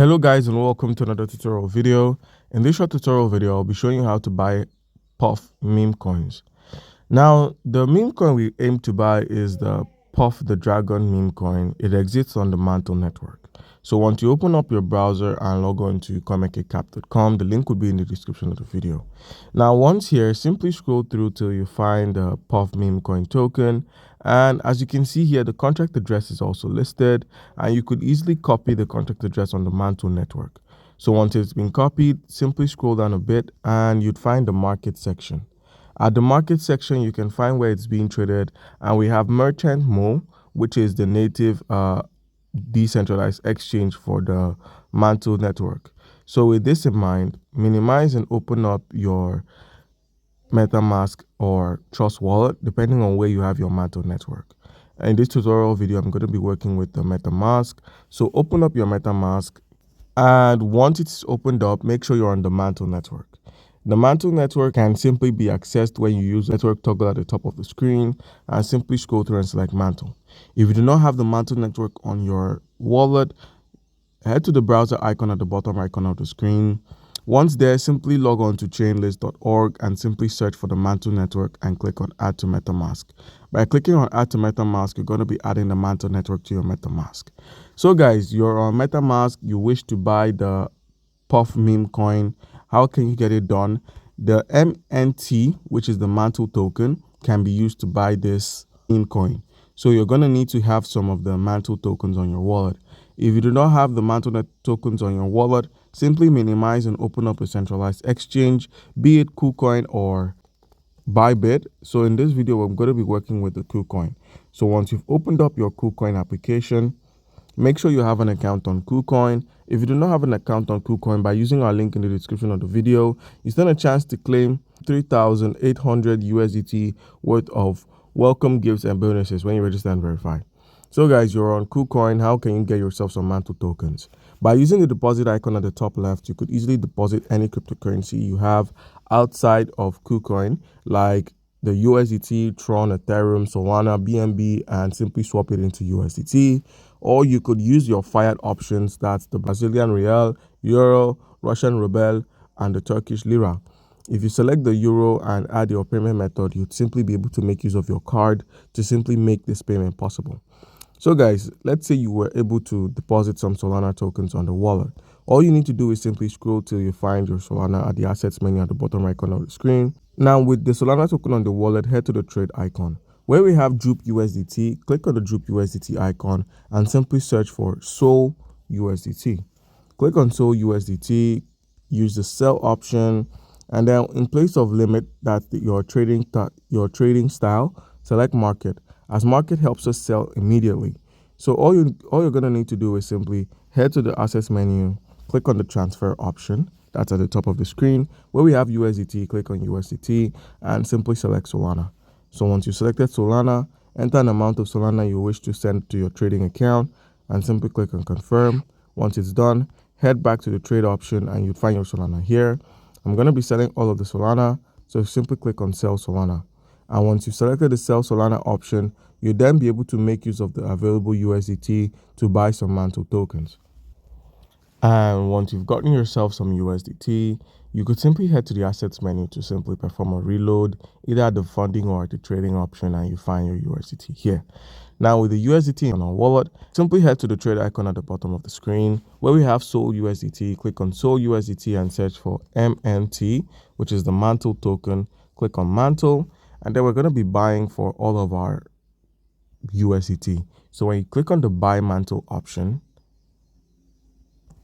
Hello guys and welcome to another tutorial video. In this short tutorial video, I'll be showing you how to buy Puff meme coins. Now, the meme coin we aim to buy is the Puff the Dragon meme coin. It exists on the Mantle network. So once you open up your browser and log on to coinmarketcap.com, the link will be in the description of the video. Now, once here, simply scroll through till you find the Puff meme coin token. And as you can see here, the contract address is also listed, and you could easily copy the contract address on the Mantle network. So once it's been copied, simply scroll down a bit and you'd find the market section. At the market section, you can find where it's being traded, and we have Merchant Mo, which is the native decentralized exchange for the Mantle network. So with this in mind, minimize and open up your MetaMask or Trust Wallet, depending on where you have your Mantle network. In this tutorial video, I'm going to be working with the MetaMask. So open up your MetaMask, and once it's opened up, make sure you're on the Mantle network. The Mantle network can simply be accessed when you use network toggle at the top of the screen and simply scroll through and select Mantle. If you do not have the Mantle network on your wallet, head to the browser icon at the bottom right corner of the screen. Once there, simply log on to chainlist.org and simply search for the Mantle network and click on Add to MetaMask. By clicking on Add to MetaMask, you're going to be adding the Mantle network to your MetaMask. So guys, you're on MetaMask, you wish to buy the Puff meme coin. How can you get it done? The MNT, which is the Mantle token, can be used to buy this meme coin. So you're going to need to have some of the Mantle tokens on your wallet. If you do not have the Mantle tokens on your wallet, simply minimize and open up a centralized exchange, be it KuCoin or Bybit. So in this video, I'm going to be working with the KuCoin. So once you've opened up your KuCoin application, make sure you have an account on KuCoin. If you do not have an account on KuCoin, by using our link in the description of the video, you stand a chance to claim 3,800 USDT worth of welcome gifts and bonuses when you register and verify. So guys, you're on KuCoin. How can you get yourself some Mantle tokens? By using the deposit icon at the top left, you could easily deposit any cryptocurrency you have outside of KuCoin, like the USDT, Tron, Ethereum, Solana, BNB, and simply swap it into USDT. Or you could use your fiat options, that's the Brazilian real, euro, Russian ruble, and the Turkish lira. If you select the euro and add your payment method, you'd simply be able to make use of your card to simply make this payment possible. So guys, let's say you were able to deposit some Solana tokens on the wallet. All you need to do is simply scroll till you find your Solana at the assets menu at the bottom right corner of the screen. Now with the Solana token on the wallet, head to the trade icon. Where we have Jupe USDT, click on the Jupe USDT icon and simply search for Sol USDT. Click on Sol USDT, use the sell option, and then in place of limit, that's your trading style, select market, as market helps us sell immediately. So all you're going to need to do is simply head to the assets menu, click on the transfer option, that's at the top of the screen. Where we have USDT, click on USDT and simply select Solana. So once you selected Solana, enter an amount of Solana you wish to send to your trading account and simply click on confirm. Once it's done, head back to the trade option and you'd find your Solana here. I'm going to be selling all of the Solana, so simply click on sell Solana. And once you've selected the sell Solana option, you'll then be able to make use of the available USDT to buy some Mantle tokens. And once you've gotten yourself some USDT, you could simply head to the assets menu to simply perform a reload, either at the funding or at the trading option, and you find your USDT here. Now with the USDT on our wallet, simply head to the trade icon at the bottom of the screen. Where we have Sol USDT, click on Sol USDT and search for MNT, which is the Mantle token. Click on Mantle, and then we're going to be buying for all of our USDT. So when you click on the Buy Mantle option,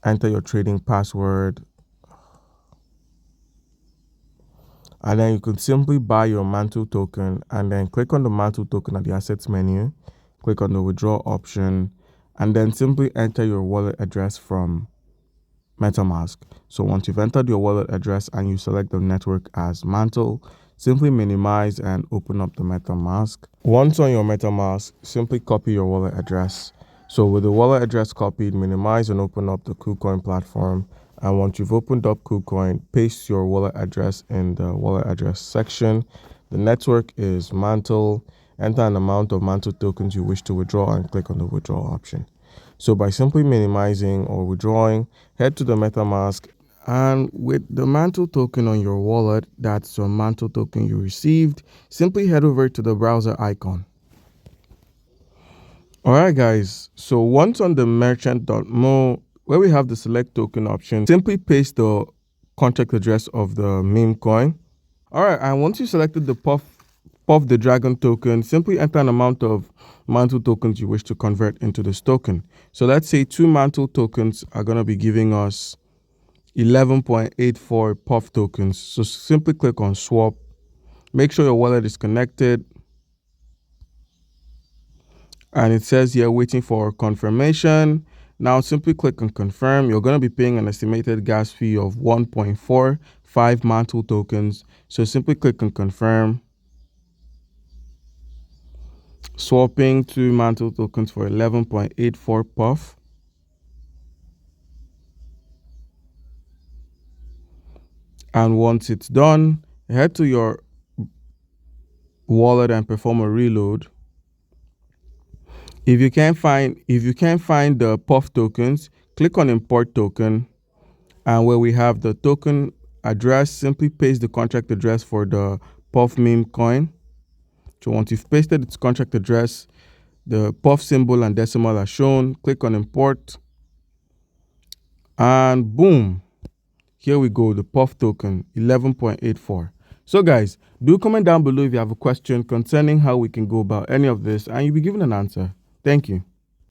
enter your trading password, and then you can simply buy your Mantle token and then click on the Mantle token at the assets menu, click on the withdraw option, and then simply enter your wallet address from MetaMask. So once you've entered your wallet address and you select the network as Mantle, simply minimize and open up the MetaMask. Once on your MetaMask, simply copy your wallet address. So with the wallet address copied, minimize and open up the KuCoin platform. And once you've opened up KuCoin, paste your wallet address in the wallet address section. The network is Mantle. Enter an amount of Mantle tokens you wish to withdraw and click on the withdraw option. So by simply minimizing or withdrawing, head to the MetaMask, and with the Mantle token on your wallet, that's your Mantle token you received, simply head over to the browser icon. Alright guys, so once on the merchant.mo, where we have the select token option, simply paste the contract address of the meme coin. Alright, and once you selected the Puff the Dragon token, simply enter an amount of Mantle tokens you wish to convert into this token. So let's say 2 Mantle tokens are going to be giving us 11.84 Puff tokens. So simply click on swap. Make sure your wallet is connected. And it says here waiting for confirmation. Now simply click on confirm. You're going to be paying an estimated gas fee of 1.45 Mantle tokens. So simply click on confirm. Swapping 2 Mantle tokens for 11.84 Puff. And once it's done, head to your wallet and perform a reload. If you can't find the Puff tokens, click on import token, and where we have the token address, simply paste the contract address for the Puff meme coin. So once you've pasted its contract address, the Puff symbol and decimal are shown. Click on import, and boom, here we go, the Puff token 11.84. So guys, do comment down below if you have a question concerning how we can go about any of this, and you'll be given an answer. Thank you.